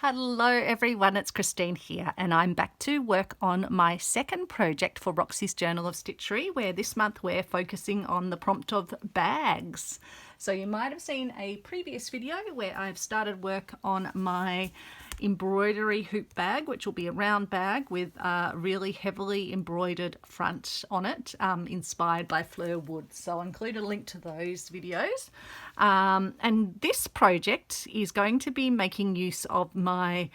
Hello everyone, it's Christine here and I'm back to work on my second project for Roxy's Journal of Stitchery, where this month we're focusing on the prompt of bags. So you might have seen a previous video where I've started work on my embroidery hoop bag, which will be a round bag with a really heavily embroidered front on it, inspired by Fleur wood. So I'll include a link to those videos. And this project is going to be making use of my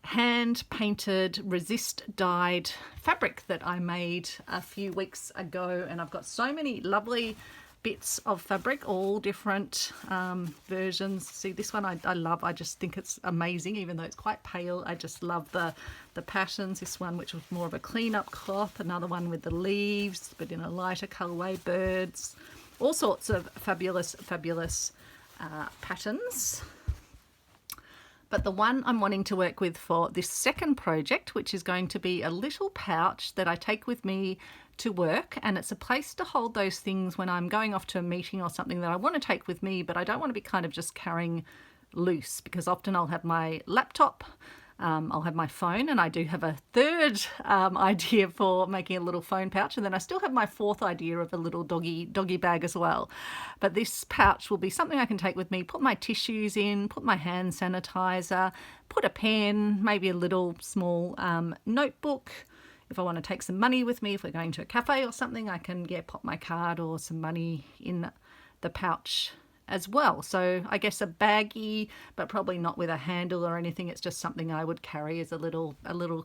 hand painted resist dyed fabric that I made a few weeks ago, and I've got so many lovely bits of fabric, all different versions. See, this one I love. I just think it's amazing, even though it's quite pale. I just love the patterns. This one, which was more of a clean-up cloth, another one with the leaves but in a lighter colorway, birds, all sorts of fabulous patterns. But the one I'm wanting to work with for this second project, which is going to be a little pouch that I take with me to work, and it's a place to hold those things when I'm going off to a meeting or something that I want to take with me, but I don't want to be kind of just carrying loose, because often I'll have my laptop, I'll have my phone, and I do have a third idea for making a little phone pouch, and then I still have my fourth idea of a little doggy bag as well. But this pouch will be something I can take with me, put my tissues in, put my hand sanitizer, put a pen, maybe a little small notebook. If I want to take some money with me, if we're going to a cafe or something, I can pop my card or some money in the pouch as well. So I guess a baggie, but probably not with a handle or anything. It's just something I would carry as a little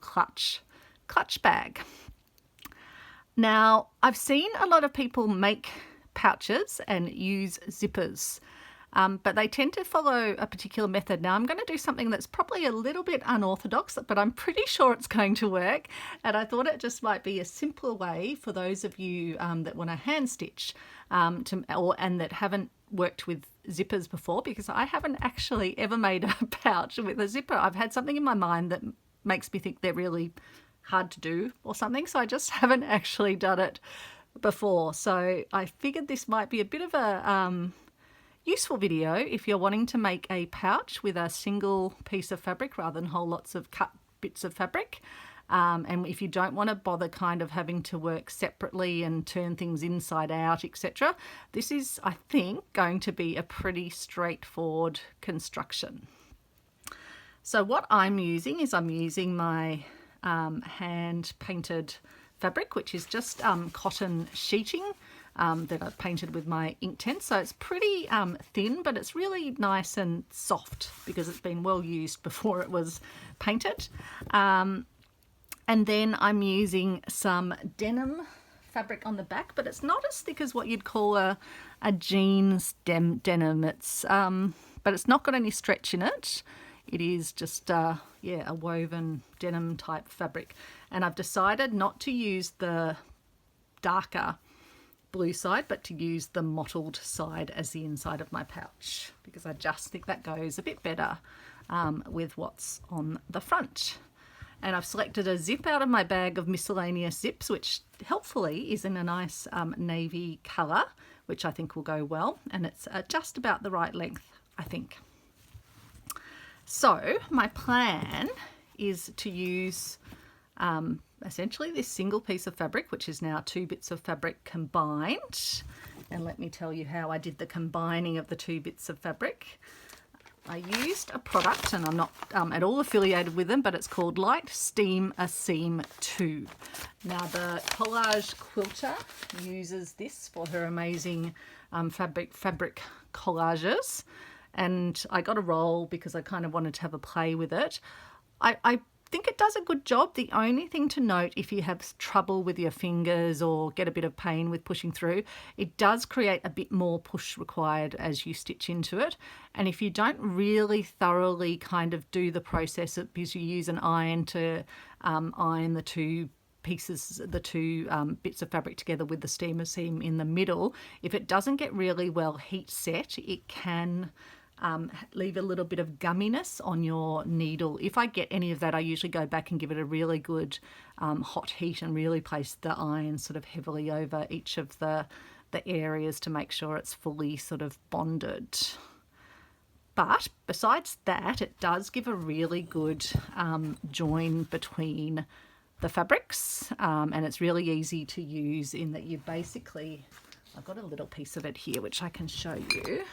clutch bag. Now, I've seen a lot of people make pouches and use zippers, but they tend to follow a particular method. Now I'm going to do something that's probably a little bit unorthodox, but I'm pretty sure it's going to work, and I thought it just might be a simpler way for those of you that want to hand stitch and that haven't worked with zippers before, because I haven't actually ever made a pouch with a zipper. I've had something in my mind that makes me think they're really hard to do or something, so I just haven't actually done it before. So I figured this might be a bit of a useful video if you're wanting to make a pouch with a single piece of fabric rather than whole lots of cut bits of fabric. And if you don't want to bother kind of having to work separately and turn things inside out, etc., this is, I think, going to be a pretty straightforward construction. So what I'm using is my hand painted fabric, which is just cotton sheeting that I've painted with my Inktense. So it's pretty thin, but it's really nice and soft because it's been well used before it was painted. And then I'm using some denim fabric on the back, but it's not as thick as what you'd call a jeans denim. It's but it's not got any stretch in it. It is just a woven denim type fabric, and I've decided not to use the darker blue side, but to use the mottled side as the inside of my pouch, because I just think that goes a bit better with what's on the front. And I've selected a zip out of my bag of miscellaneous zips, which helpfully is in a nice navy colour, which I think will go well, and it's just about the right length, I think. So my plan is to use essentially this single piece of fabric, which is now two bits of fabric combined. And let me tell you how I did the combining of the two bits of fabric. I used a product, and I'm not at all affiliated with them, but it's called Light Steam A Seam 2. Now the collage quilter uses this for her amazing fabric collages, and I got a roll because I kind of wanted to have a play with it. I think it does a good job. The only thing to note, if you have trouble with your fingers or get a bit of pain with pushing through, it does create a bit more push required as you stitch into it. And if you don't really thoroughly kind of do the process, because you use an iron to iron the two pieces, the two bits of fabric together with the steamer seam in the middle, if it doesn't get really well heat set, it can leave a little bit of gumminess on your needle. If I get any of that, I usually go back and give it a really good hot heat and really place the iron sort of heavily over each of the areas to make sure it's fully sort of bonded. But besides that, it does give a really good join between the fabrics, and it's really easy to use in that you basically, I've got a little piece of it here which I can show you,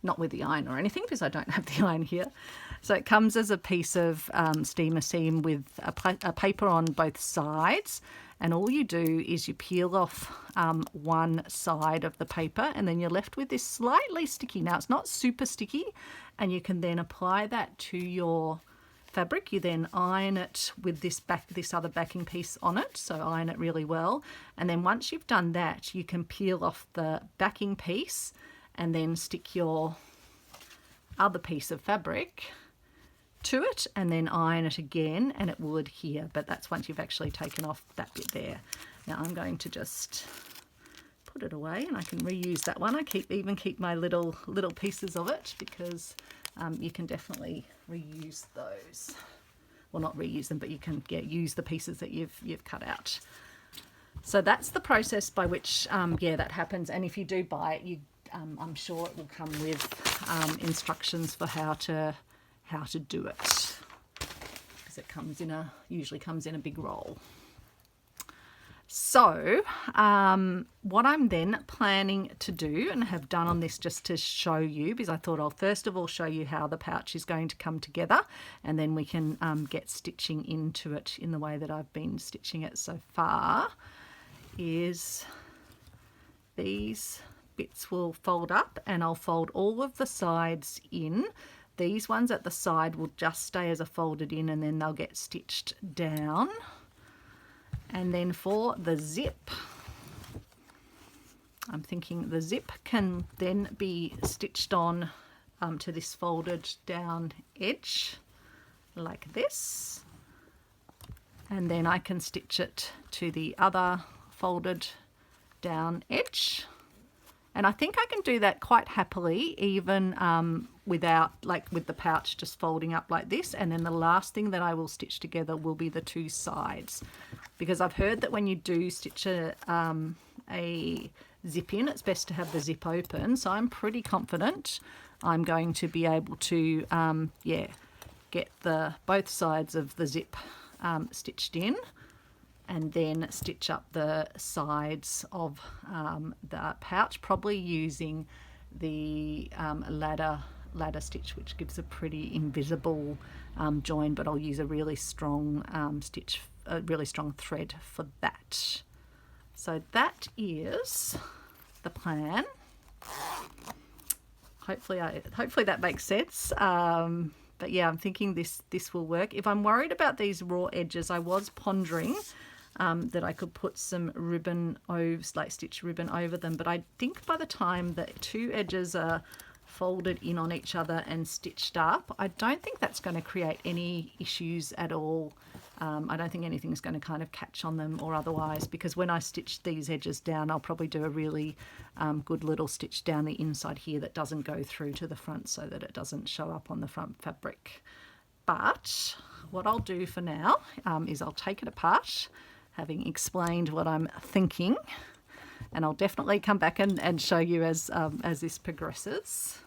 not with the iron or anything because I don't have the iron here. So it comes as a piece of steamer seam with a paper on both sides, and all you do is you peel off one side of the paper and then you're left with this slightly sticky. Now it's not super sticky, and you can then apply that to your fabric. You then iron it with this other backing piece on it, so iron it really well, and then once you've done that you can peel off the backing piece and then stick your other piece of fabric to it and then iron it again, and it will adhere, but that's once you've actually taken off that bit there. Now I'm going to just put it away, and I can reuse that one. I even keep my little pieces of it because you can definitely reuse those. Well, not reuse them, but you can use the pieces that you've cut out. So that's the process by which that happens. And if you do buy it, I'm sure it will come with instructions for how to do it, because it usually comes in a big roll. So what I'm then planning to do, and have done on this just to show you, because I thought I'll first of all show you how the pouch is going to come together, and then we can get stitching into it in the way that I've been stitching it so far, is these bits will fold up, and I'll fold all of the sides in. These ones at the side will just stay as a folded in, and then they'll get stitched down. And then for the zip, I'm thinking the zip can then be stitched on to this folded down edge like this, and then I can stitch it to the other folded down edge. And I think I can do that quite happily, even without, like with the pouch just folding up like this. And then the last thing that I will stitch together will be the two sides, because I've heard that when you do stitch a zip in, it's best to have the zip open. So I'm pretty confident I'm going to be able to get both sides of the zip stitched in, and then stitch up the sides of the pouch, probably using the ladder stitch, which gives a pretty invisible join, but I'll use a really strong a really strong thread for that. So that is the plan. Hopefully that makes sense. But yeah, I'm thinking this will work. If I'm worried about these raw edges, I was pondering that I could put some ribbon stitch ribbon over them, but I think by the time the two edges are folded in on each other and stitched up, I don't think that's going to create any issues at all. I don't think anything's going to kind of catch on them or otherwise, because when I stitch these edges down, I'll probably do a really good little stitch down the inside here that doesn't go through to the front, so that it doesn't show up on the front fabric. But what I'll do for now is I'll take it apart, having explained what I'm thinking, and I'll definitely come back and show you as this progresses.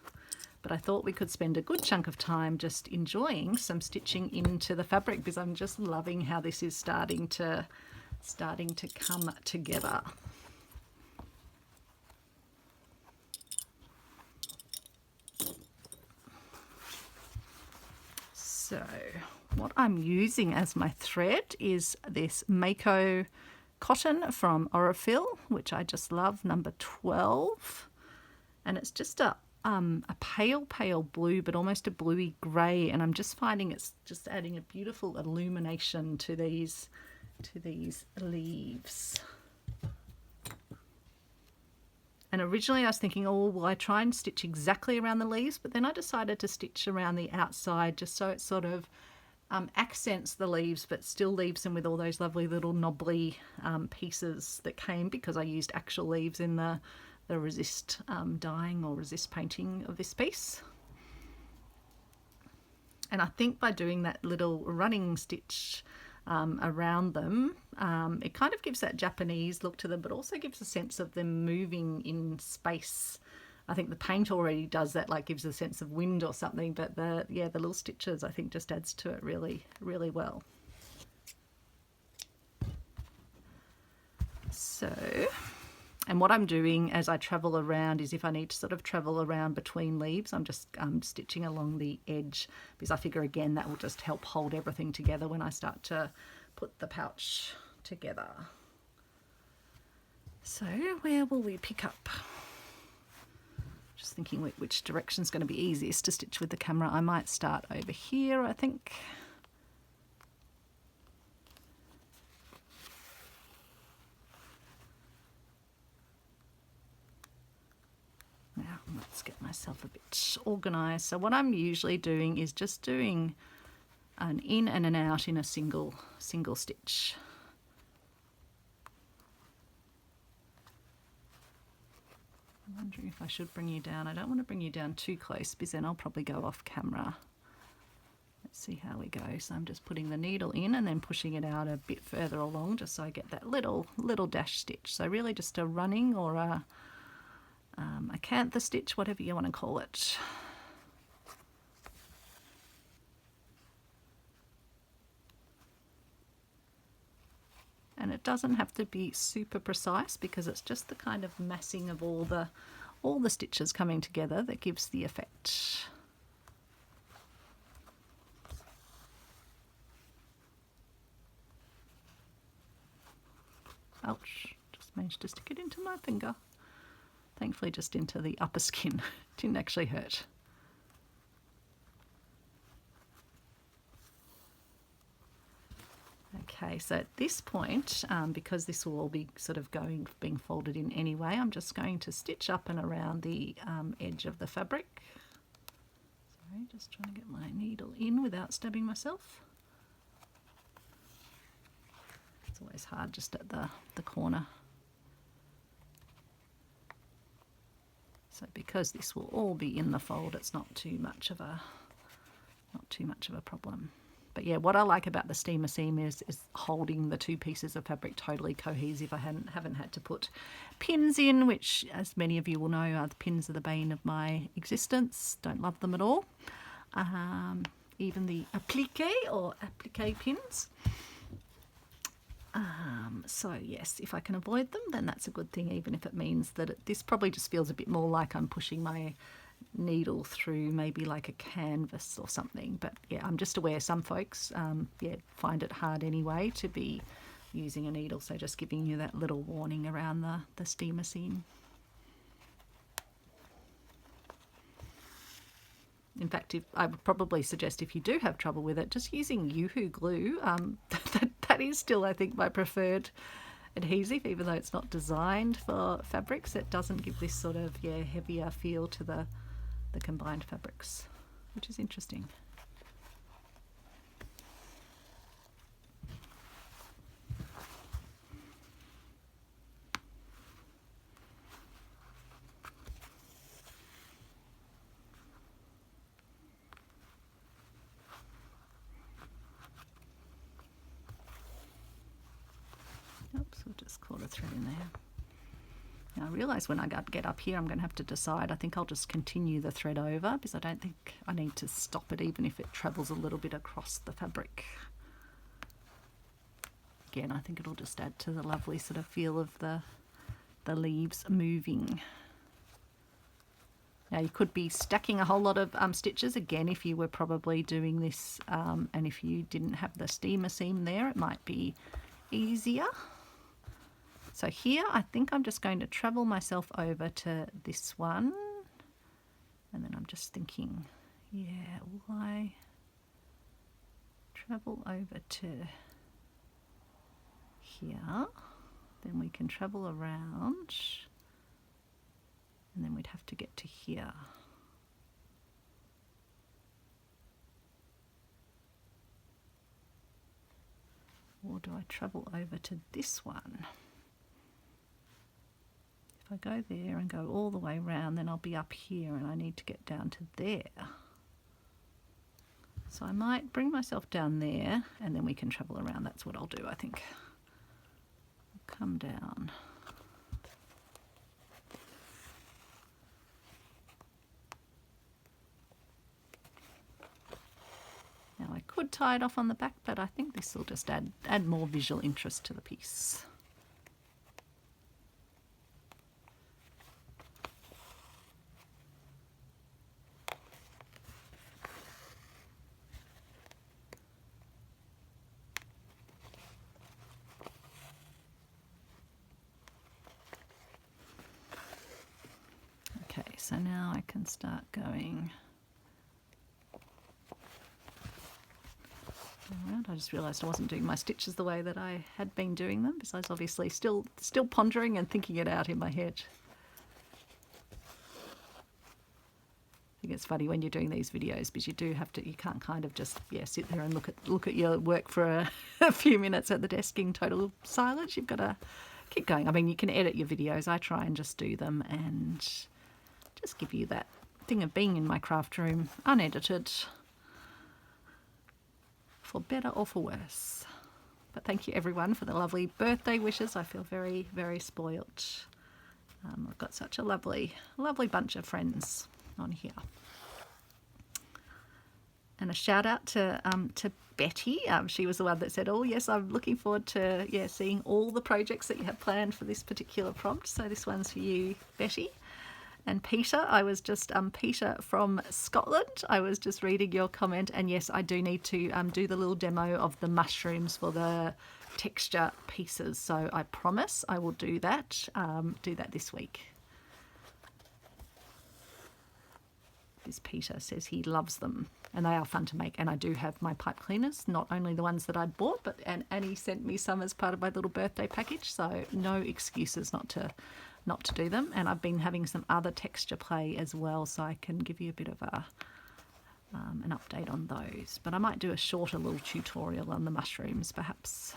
But I thought we could spend a good chunk of time just enjoying some stitching into the fabric, because I'm just loving how this is starting to come together. So what I'm using as my thread is this Mako cotton from Orifil, which I just love, number 12, and it's just a pale blue, but almost a bluey grey, and I'm just finding it's just adding a beautiful illumination to these leaves. And originally I was thinking, oh, will I try and stitch exactly around the leaves, but then I decided to stitch around the outside just so it sort of accents the leaves but still leaves them with all those lovely little knobbly pieces that came, because I used actual leaves in the resist dyeing or resist painting of this piece. And I think by doing that little running stitch around them, it kind of gives that Japanese look to them, but also gives a sense of them moving in space I think the paint already does that, like gives a sense of wind or something, but the little stitches I think just adds to it really, really well. So, and what I'm doing as I travel around is if I need to sort of travel around between leaves, I'm just stitching along the edge, because I figure again that will just help hold everything together when I start to put the pouch together. So where will we pick up? Just thinking which direction is going to be easiest to stitch with the camera. I might start over here, I think. Now let's get myself a bit organised. So what I'm usually doing is just doing an in and an out in a single stitch. I'm wondering if I should bring you down. I don't want to bring you down too close because then I'll probably go off camera. Let's see how we go. So I'm just putting the needle in and then pushing it out a bit further along just so I get that little dash stitch. So really just a running or a cantha stitch, whatever you want to call it. And it doesn't have to be super precise because it's just the kind of massing of all the stitches coming together that gives the effect. Ouch, just managed to stick it into my finger. Thankfully just into the upper skin. Didn't actually hurt. Okay, so at this point, because this will all be sort of being folded in anyway, I'm just going to stitch up and around the edge of the fabric. Sorry, just trying to get my needle in without stabbing myself. It's always hard just at the corner. So because this will all be in the fold, it's not too much of a problem. But yeah, what I like about the steamer seam is holding the two pieces of fabric totally cohesive. I haven't had to put pins in, which, as many of you will know, are the pins are the bane of my existence. Don't love them at all. Even the applique or applique pins. So yes, if I can avoid them, then that's a good thing, even if it means that this probably just feels a bit more like I'm pushing my needle through maybe like a canvas or something. But yeah, I'm just aware some folks find it hard anyway to be using a needle, so just giving you that little warning around the steamer seam. In fact, I would probably suggest if you do have trouble with it, just using Yoo-hoo glue. That is still, I think, my preferred adhesive, even though it's not designed for fabrics. It doesn't give this sort of heavier feel to the combined fabrics, which is interesting. Oops, we'll just caught a thread in there. Now I realise when I get up here I'm going to have to decide. I think I'll just continue the thread over because I don't think I need to stop it even if it travels a little bit across the fabric. Again, I think it'll just add to the lovely sort of feel of the leaves moving. Now you could be stacking a whole lot of stitches again if you were probably doing this and if you didn't have the steamer seam there, it might be easier. So here I think I'm just going to travel myself over to this one, and then I'm just thinking, yeah, will I travel over to here, then we can travel around, and then we'd have to get to here. Or do I travel over to this one? If I go there and go all the way around, then I'll be up here and I need to get down to there. So I might bring myself down there and then we can travel around. That's what I'll do, I think. I'll come down. could tie it off on the back, but I think this will just add more visual interest to the piece. Okay, so now I can start going around. I just realised I wasn't doing my stitches the way that I had been doing them, because I was obviously still pondering and thinking it out in my head. I think it's funny when you're doing these videos, because you do have to, you can't kind of just sit there and look at your work for a few minutes at the desk in total silence. You've got to keep going. I mean, you can edit your videos. I try and just do them and just give you that thing of being in my craft room unedited, for better or for worse. But thank you everyone for the lovely birthday wishes. I feel very, very spoilt. I've got such a lovely bunch of friends on here. And a shout out to Betty. She was the one that said, oh yes, I'm looking forward to seeing all the projects that you have planned for this particular prompt. So this one's for you, Betty. And Peter, I was just, Peter from Scotland, I was just reading your comment, and yes, I do need to do the little demo of the mushrooms for the texture pieces. So I promise I will do that this week. This Peter says he loves them, and they are fun to make. And I do have my pipe cleaners, not only the ones that I bought, but and Annie sent me some as part of my little birthday package. So no excuses not to do them. And I've been having some other texture play as well, so I can give you a bit of an update on those. But I might do a shorter little tutorial on the mushrooms perhaps.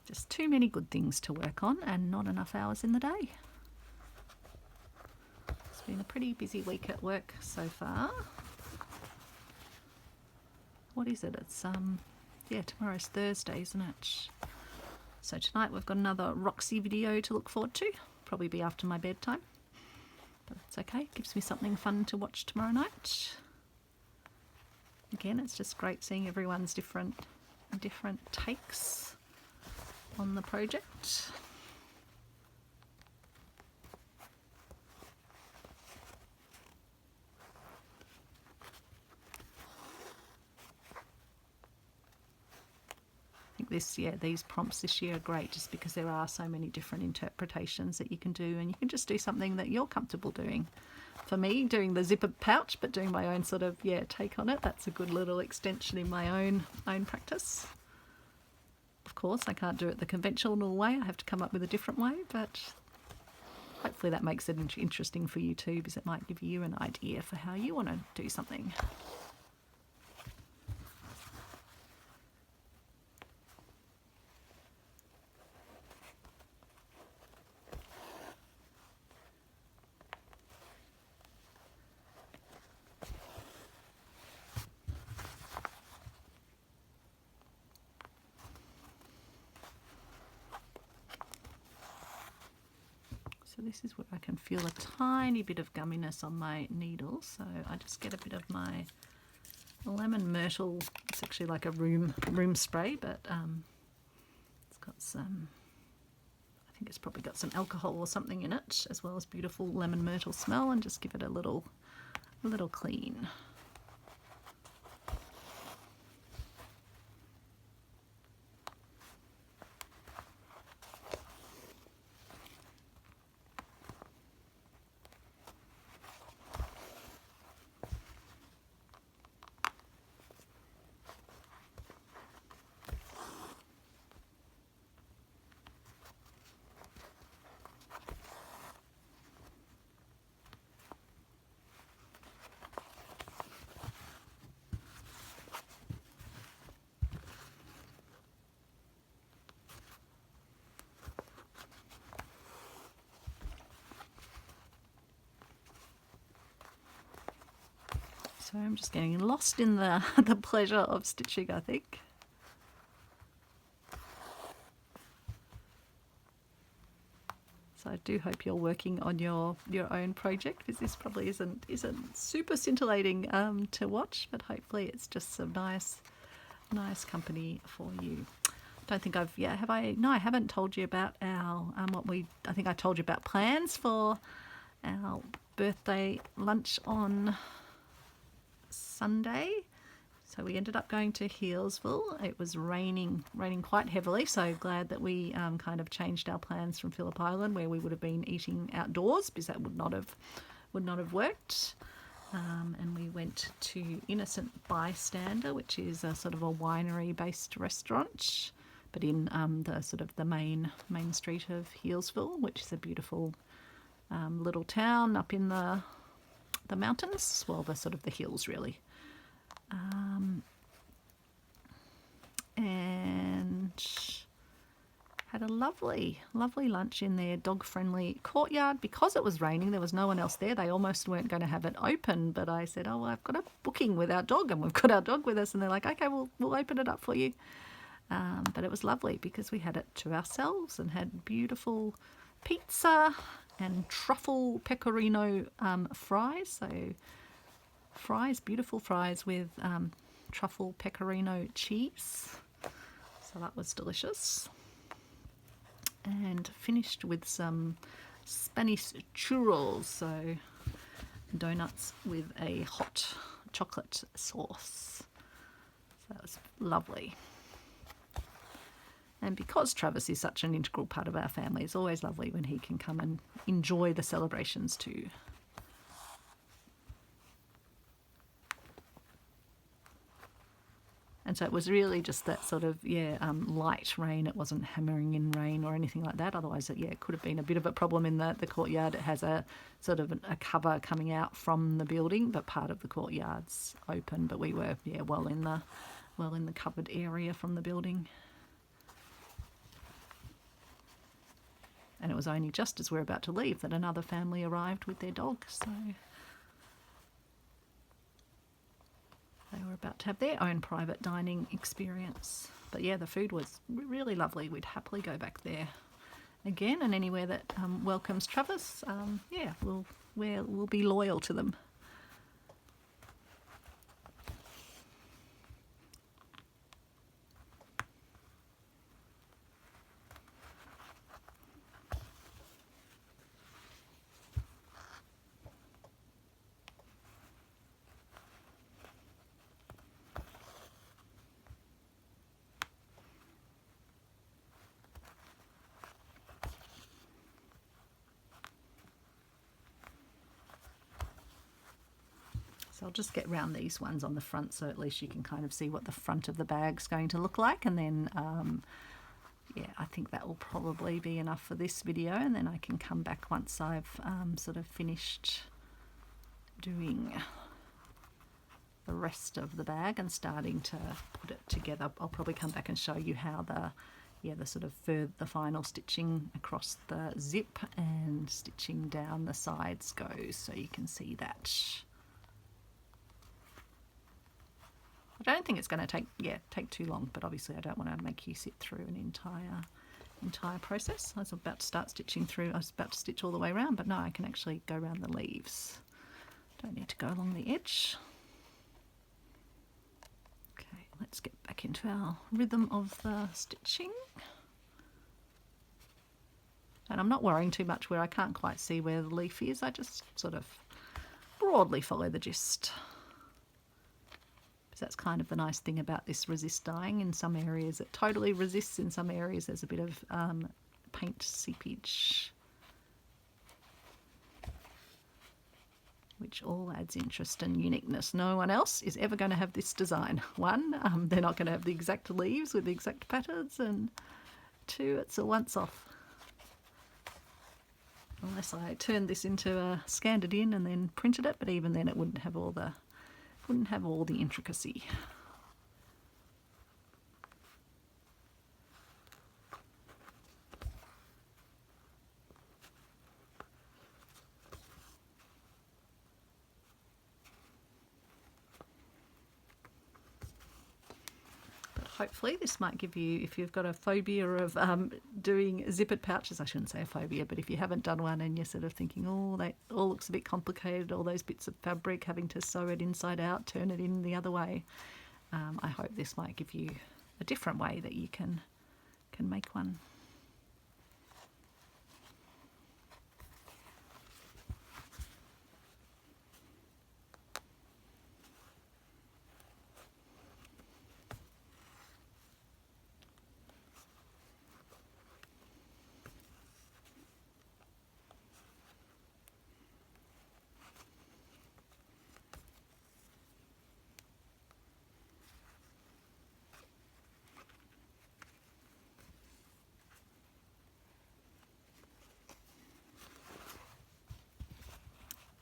Just too many good things to work on and not enough hours in the day. It's been a pretty busy week at work so far. What is it? It's tomorrow's Thursday, isn't it? So tonight we've got another Roxy video to look forward to. Probably be after my bedtime, but it's okay. It gives me something fun to watch tomorrow night. Again, it's just great seeing everyone's different takes on the project. I think these prompts this year are great just because there are so many different interpretations that you can do, and you can just do something that you're comfortable doing. For me, doing the zipper pouch, but doing my own sort of take on it, that's a good little extension in my own practice. Of course, I can't do it the conventional way. I have to come up with a different way, but hopefully that makes it interesting for you too, because it might give you an idea for how you want to do something. So this is where I can feel a tiny bit of gumminess on my needle. So I just get a bit of my lemon myrtle. It's actually like a room spray, but it's got some, I think it's probably got some alcohol or something in it, as well as beautiful lemon myrtle smell, and just give it a little clean. So I'm just getting lost in the pleasure of stitching, I think. So do hope you're working on your own project, because this probably isn't super scintillating to watch, but hopefully it's just some nice company for you. Don't think I've have I? No, I haven't told you about our I think I told you about plans for our birthday lunch on Sunday. So we ended up going to Healesville. It was raining quite heavily, so glad that we kind of changed our plans from Phillip Island, where we would have been eating outdoors, because that would not have worked. And we went to Innocent Bystander, which is a sort of a winery-based restaurant, but in the sort of the main street of Healesville, which is a beautiful little town up in the mountains, well, the sort of the hills really. And had a lovely lunch in their dog-friendly courtyard. Because it was raining, there was no one else there. They almost weren't going to have it open, but I said, oh, well, I've got a booking with our dog, and we've got our dog with us, and they're like, okay, we'll open it up for you. But it was lovely because we had it to ourselves and had beautiful pizza and truffle pecorino fries. So beautiful fries with truffle pecorino cheese. So that was delicious. And finished with some Spanish churros, so donuts with a hot chocolate sauce. So that was lovely. And because Travis is such an integral part of our family, it's always lovely when he can come and enjoy the celebrations too. And so it was really just that sort of, light rain. It wasn't hammering in rain or anything like that. Otherwise, it could have been a bit of a problem in the courtyard. It has a sort of a cover coming out from the building, but part of the courtyard's open. But we were, well in the covered area from the building. And it was only just as we're about to leave that another family arrived with their dog. So they were about to have their own private dining experience. But the food was really lovely. We'd happily go back there again, and anywhere that welcomes Travis, we'll be loyal to them. So I'll just get round these ones on the front, so at least you can kind of see what the front of the bag's going to look like. And then, I think that will probably be enough for this video. And then I can come back once I've sort of finished doing the rest of the bag and starting to put it together. I'll probably come back and show you how the sort of the final stitching across the zip and stitching down the sides goes, so you can see that. I don't think it's going to take too long, but obviously I don't want to make you sit through an entire process. I was about to start stitching through. I was about to stitch all the way around, but no, I can actually go around the leaves. Don't need to go along the edge. Okay, let's get back into our rhythm of the stitching. And I'm not worrying too much where I can't quite see where the leaf is. I just sort of broadly follow the gist. So that's kind of the nice thing about this resist dyeing. In some areas it totally resists, in some areas there's a bit of paint seepage, which all adds interest and uniqueness. No one else is ever going to have this design. One, they're not going to have the exact leaves with the exact patterns, and two, it's a once off. Unless I turned this into scanned it in and then printed it, but even then it wouldn't have all the intricacy. But hopefully this might give you, if you've got a phobia of doing zippered pouches, I shouldn't say a phobia, but if you haven't done one and you're sort of thinking, oh, that all looks a bit complicated, all those bits of fabric, having to sew it inside out, turn it in the other way, I hope this might give you a different way that you can make one.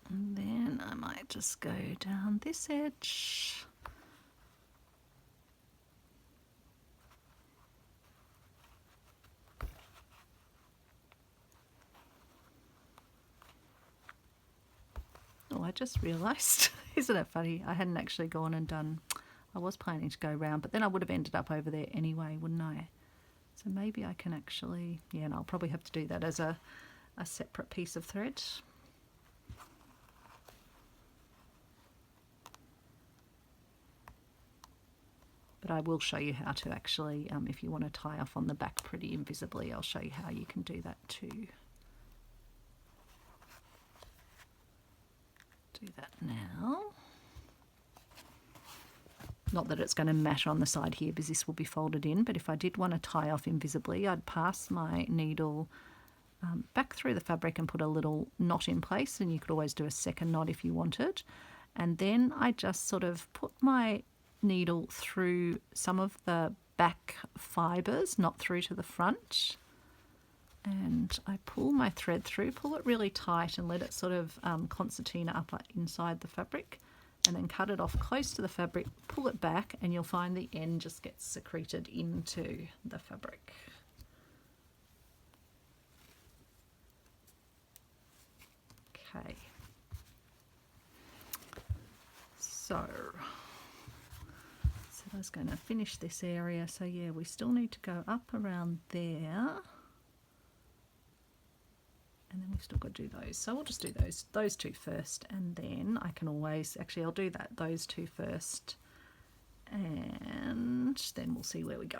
And then I might just go down this edge. Oh, I just realised, isn't it funny? I hadn't actually gone and done, I was planning to go round, but then I would have ended up over there anyway, wouldn't I? So maybe I can actually, yeah, and I'll probably have to do that as a separate piece of thread. But I will show you how to actually, if you want to tie off on the back pretty invisibly, I'll show you how you can do that too. Do that now. Not that it's going to matter on the side here because this will be folded in, but if I did want to tie off invisibly, I'd pass my needle back through the fabric and put a little knot in place, and you could always do a second knot if you wanted. And then I just sort of put my needle through some of the back fibres, not through to the front, and I pull my thread through, pull it really tight and let it sort of concertina up inside the fabric, and then cut it off close to the fabric, pull it back, and you'll find the end just gets secreted into the fabric. Okay, so I was going to finish this area, so yeah, we still need to go up around there, and then we've still got to do those. So we'll just do those two first, and then I can always, actually I'll do those two first, and then we'll see where we go.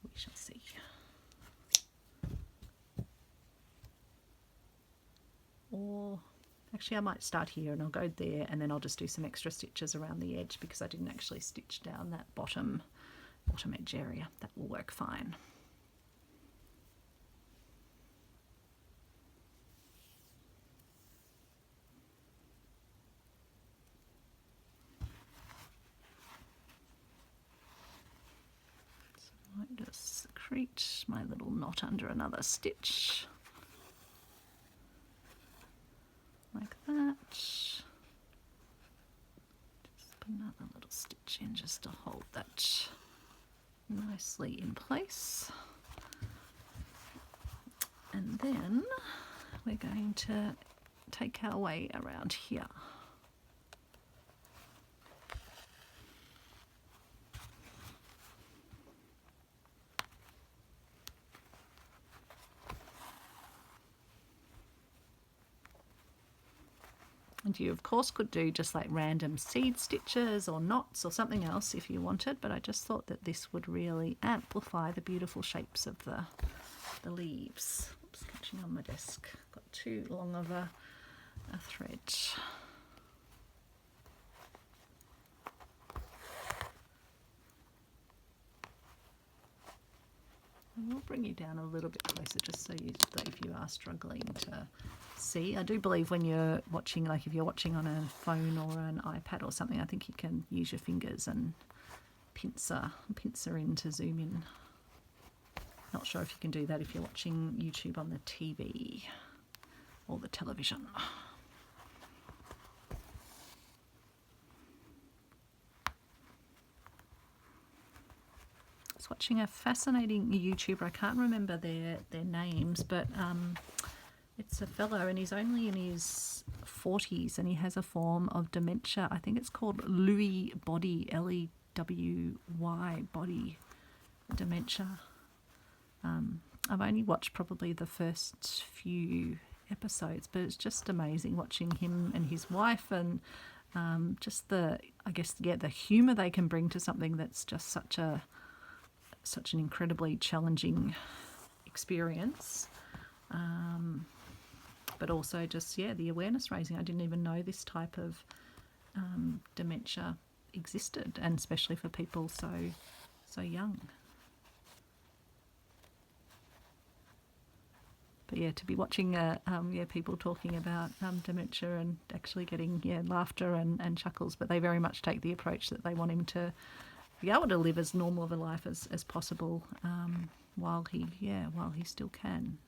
We shall see. Or actually I might start here and I'll go there, and then I'll just do some extra stitches around the edge because I didn't actually stitch down that bottom edge area. That will work fine. So I might just secrete my little knot under another stitch. Like that. Just put another little stitch in just to hold that nicely in place. And then we're going to take our way around here. And you of course could do just like random seed stitches or knots or something else if you wanted, but I just thought that this would really amplify the beautiful shapes of the leaves. Oops, catching on my desk. Got too long of a thread. And we'll bring you down a little bit closer just so that if you are struggling to see. I do believe when you're watching, like if you're watching on a phone or an iPad or something, I think you can use your fingers and pincer in to zoom in. Not sure if you can do that if you're watching YouTube on the TV or the television. I was watching a fascinating YouTuber. I can't remember their names, but it's a fellow and he's only in his 40s and he has a form of dementia. I think it's called Lewy body, Lewy BWY, body dementia. I've only watched probably the first few episodes, but it's just amazing watching him and his wife, and just the humour they can bring to something that's just such an incredibly challenging experience. But also just, the awareness raising. I didn't even know this type of dementia existed, and especially for people so young. But yeah, to be watching people talking about dementia and actually getting laughter and chuckles, but they very much take the approach that they want him to be able to live as normal of a life as possible, while he still can,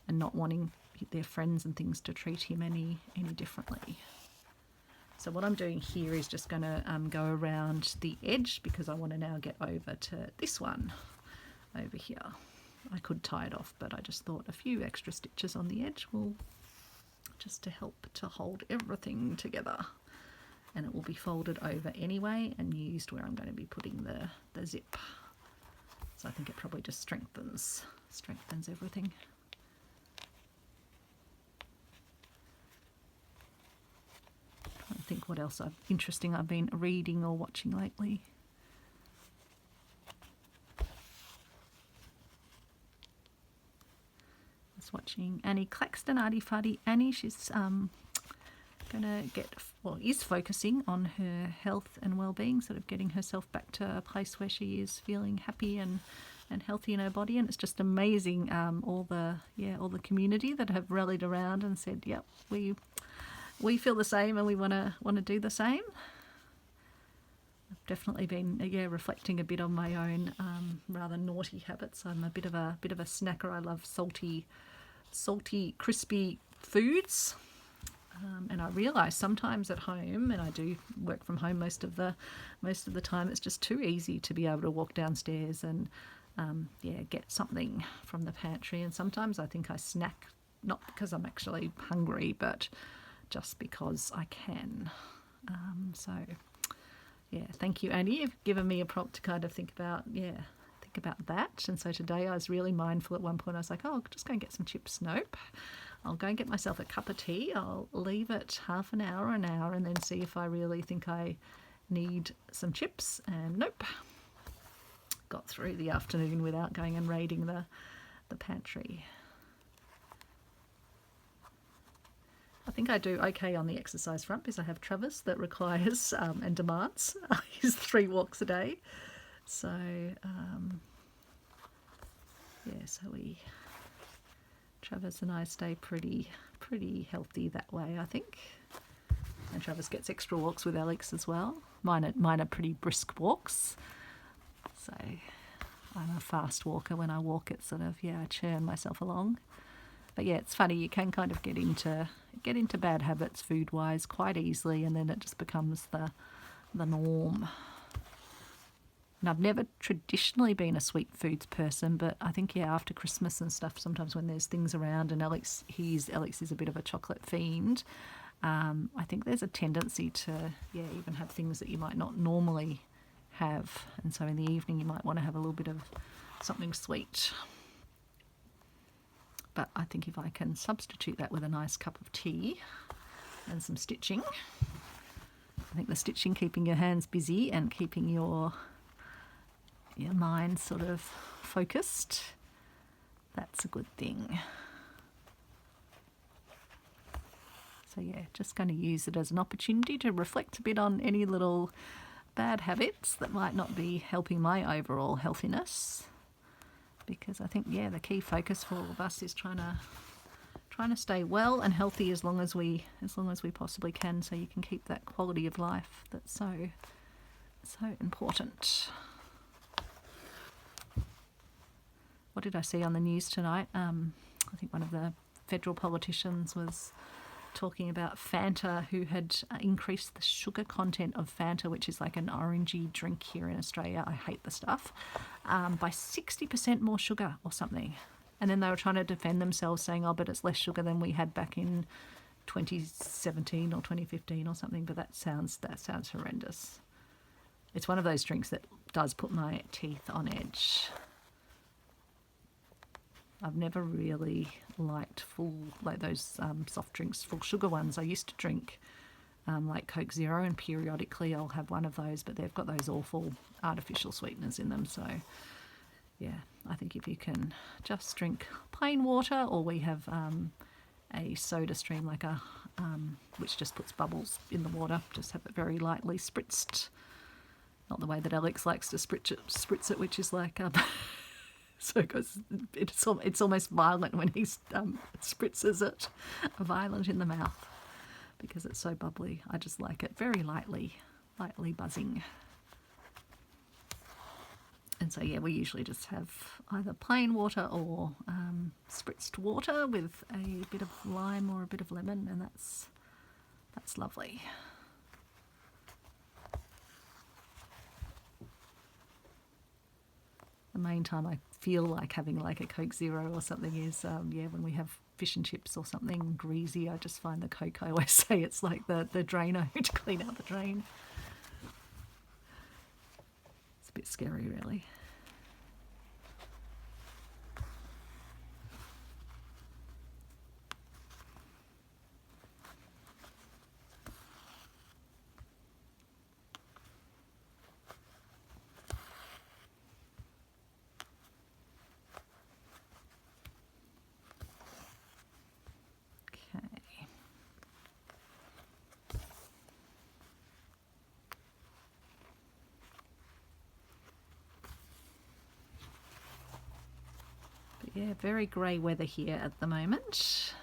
and not wanting their friends and things to treat him any differently. So what I'm doing here is just going to go around the edge, because I want to now get over to this one over here. I could tie it off, but I just thought a few extra stitches on the edge will just to help to hold everything together. And it will be folded over anyway and used where I'm going to be putting the zip. So I think it probably just strengthens everything. I think what else interesting I've been reading or watching lately. I was watching Annie Claxton, Arty Farty Annie. She's is focusing on her health and well-being, sort of getting herself back to a place where she is feeling happy and healthy in her body. And it's just amazing, all the community that have rallied around and said, yep, we feel the same and we want to do the same. I've definitely been reflecting a bit on my own rather naughty habits. I'm a bit of a snacker. I love salty, crispy foods. And I realise sometimes at home, and I do work from home most of the time, it's just too easy to be able to walk downstairs and get something from the pantry. And sometimes I think I snack not because I'm actually hungry, but just because I can. Thank you, Annie. You've given me a prompt to kind of think about that. And so today I was really mindful. At one point I was like, I'll just go and get some chips. Nope. I'll go and get myself a cup of tea. I'll leave it half an hour, and then see if I really think I need some chips. And nope. Got through the afternoon without going and raiding the pantry. I think I do okay on the exercise front because I have Travis that requires and demands his 3 walks a day. So, Travis and I stay pretty healthy that way, I think. And Travis gets extra walks with Alex as well. Mine are pretty brisk walks. So I'm a fast walker. When I walk, it's sort of, I churn myself along. But it's funny, you can kind of get into bad habits food-wise quite easily, and then it just becomes the norm. And I've never traditionally been a sweet foods person, but I think, after Christmas and stuff, sometimes when there's things around, and Alex is a bit of a chocolate fiend, I think there's a tendency to, even have things that you might not normally have. And so in the evening you might want to have a little bit of something sweet. But I think if I can substitute that with a nice cup of tea and some stitching, I think the stitching, keeping your hands busy and keeping your mind sort of focused, that's a good thing. So just going to use it as an opportunity to reflect a bit on any little bad habits that might not be helping my overall healthiness. Because I think, the key focus for all of us is trying to stay well and healthy as long as we possibly can, so you can keep that quality of life that's so important. What did I see on the news tonight? I think one of the federal politicians was talking about Fanta, who had increased the sugar content of Fanta, which is like an orangey drink here in Australia. I hate the stuff. By 60% more sugar or something. And then they were trying to defend themselves, saying, but it's less sugar than we had back in 2017 or 2015 or something. But that sounds horrendous. It's one of those drinks that does put my teeth on edge. I've never really liked like those soft drinks, full sugar ones. I used to drink like Coke Zero, and periodically I'll have one of those, but they've got those awful artificial sweeteners in them. So yeah, I think if you can just drink plain water, or we have a soda stream, like a which just puts bubbles in the water, just have it very lightly spritzed. Not the way that Alex likes to spritz it, which is like so it's almost violent when he spritzes it, violent in the mouth, because it's so bubbly. I just like it very lightly buzzing. And so yeah, we usually just have either plain water or spritzed water with a bit of lime or a bit of lemon, and that's lovely. The main time I feel like having like a Coke Zero or something is yeah, when we have fish and chips or something greasy. I just find the Coke, I always say it's like the drainer to clean out the drain. It's a bit scary, really. Yeah, very grey weather here at the moment.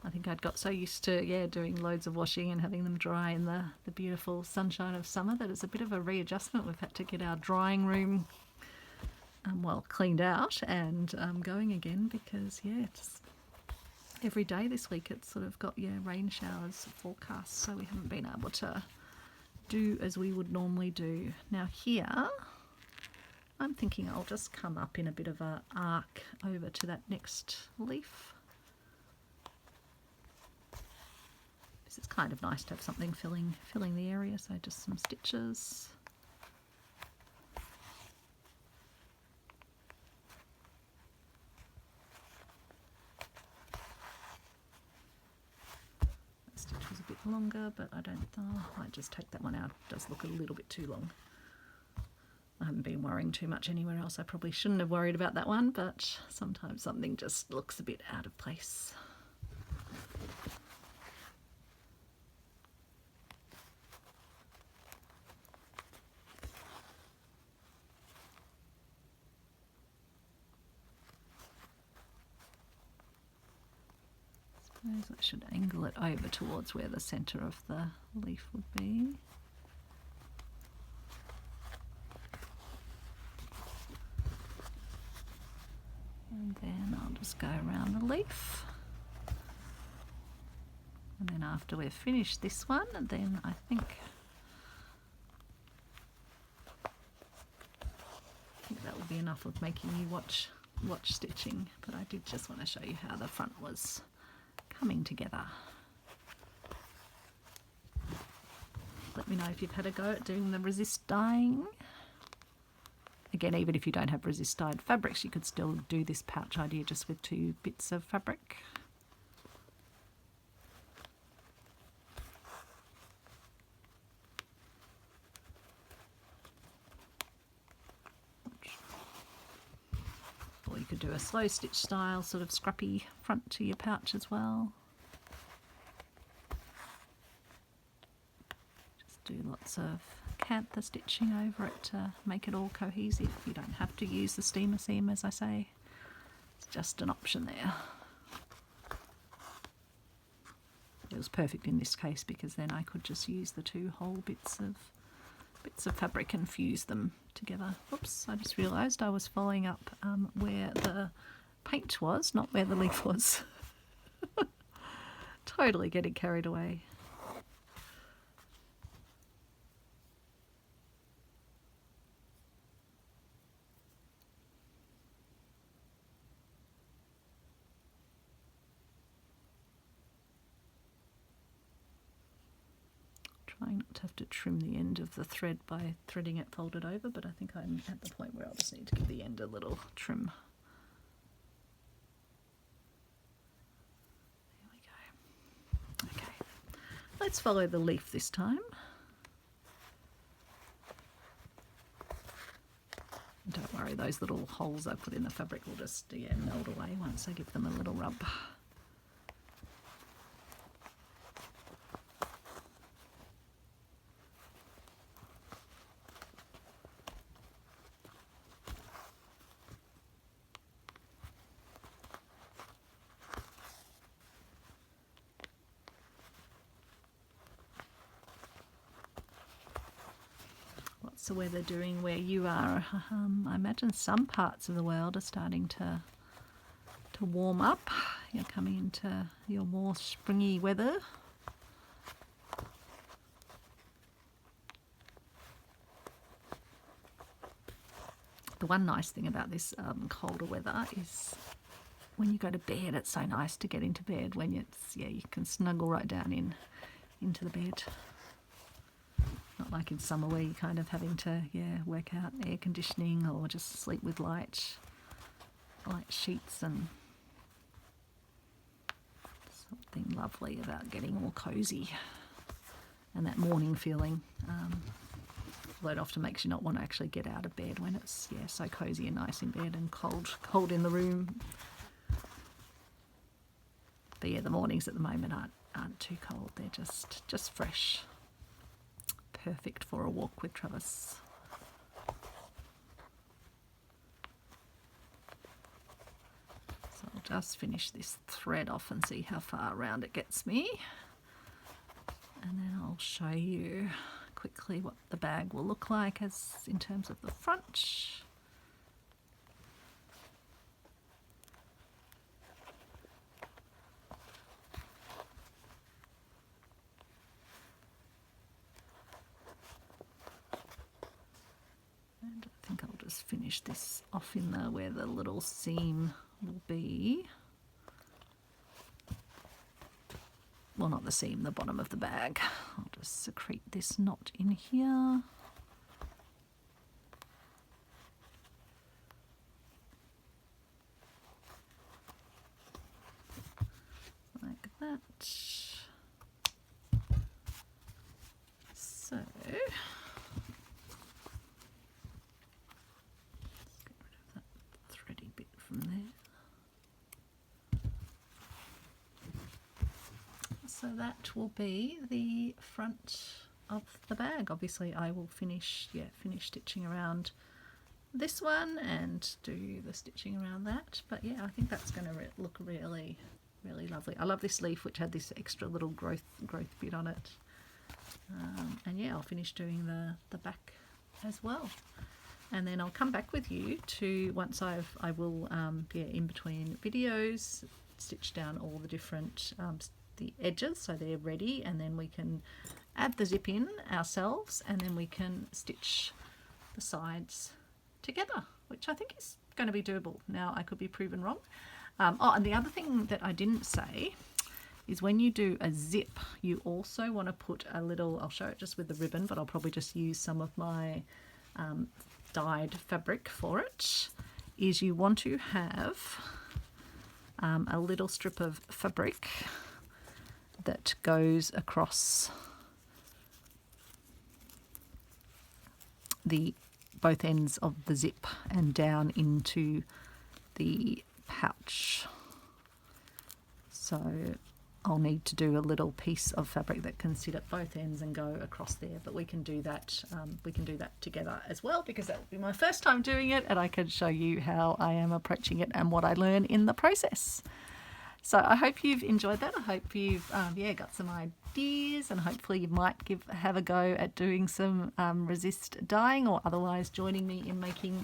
I think I'd got so used to doing loads of washing and having them dry in the beautiful sunshine of summer that it's a bit of a readjustment. We've had to get our drying room cleaned out and going again, because it's every day this week it's sort of got rain showers forecast, so we haven't been able to do as we would normally do. Now here I'm thinking I'll just come up in a bit of an arc over to that next leaf. This is kind of nice to have something filling the area, so just some stitches. That stitch was a bit longer, but I might just take that one out. It does look a little bit too long. I haven't been worrying too much anywhere else. I probably shouldn't have worried about that one, but sometimes something just looks a bit out of place. I suppose I should angle it over towards where the centre of the leaf would be. And then I'll just go around the leaf. And then after we've finished this one, then I think that will be enough of making you watch stitching. But I did just want to show you how the front was coming together. Let me know if you've had a go at doing the resist dyeing. Again, even if you don't have resist dyed fabrics, you could still do this pouch idea just with 2 bits of fabric. Or you could do a slow stitch style sort of scruffy front to your pouch as well. Just do lots of cantha stitching over it to make it all cohesive. You don't have to use the steamer seam, as I say. It's just an option there. It was perfect in this case because then I could just use the 2 whole bits of fabric and fuse them together. Oops, I just realised I was following up where the paint was, not where the leaf was. Totally getting carried away. Trying not to have to trim the end of the thread by threading it folded over, but I think I'm at the point where I'll just need to give the end a little trim. There we go. Okay, let's follow the leaf this time. Don't worry, those little holes I put in the fabric will just melt away once I give them a little rub. What's the weather doing where you are? I imagine some parts of the world are starting to warm up. You're coming into your more springy weather. The one nice thing about this colder weather is when you go to bed, it's so nice to get into bed when it's, you can snuggle right down into the bed. Not like in summer where you're kind of having to work out air conditioning or just sleep with light sheets, and something lovely about getting all cozy and that morning feeling. Although it often makes you not want to actually get out of bed when it's so cozy and nice in bed and cold in the room. But the mornings at the moment aren't too cold. They're just fresh. Perfect for a walk with Travis. So I'll just finish this thread off and see how far around it gets me, and then I'll show you quickly what the bag will look like as in terms of the front. And I think I'll just finish this off in there where the little seam will be. Well, not the seam, the bottom of the bag. I'll just secrete this knot in here. Like that. So, let's get rid of that thready bit from there. So that will be the front of the bag. Obviously I will finish stitching around this one and do the stitching around that, but I think that's going to look really lovely. I love this leaf which had this extra little growth bit on it, and I'll finish doing the back as well, and then I'll come back with you to once I will in between videos stitch down all the different the edges so they're ready, and then we can add the zip in ourselves, and then we can stitch the sides together, which I think is going to be doable. Now I could be proven wrong. And the other thing that I didn't say is when you do a zip, you also want to put a little, I'll show it just with the ribbon, but I'll probably just use some of my dyed fabric for it, is you want to have a little strip of fabric that goes across both ends of the zip and down into the pouch. So I'll need to do a little piece of fabric that can sit at both ends and go across there, but we can do that together as well, because that will be my first time doing it, and I can show you how I am approaching it and what I learn in the process. So I hope you've enjoyed that. I hope you've got some ideas, and hopefully you might have a go at doing some resist dyeing, or otherwise joining me in making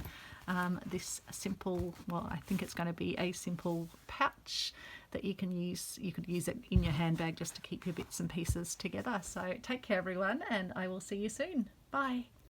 this simple, well, I think it's going to be a simple pouch that you can use. You could use it in your handbag just to keep your bits and pieces together. So take care everyone, and I will see you soon. Bye.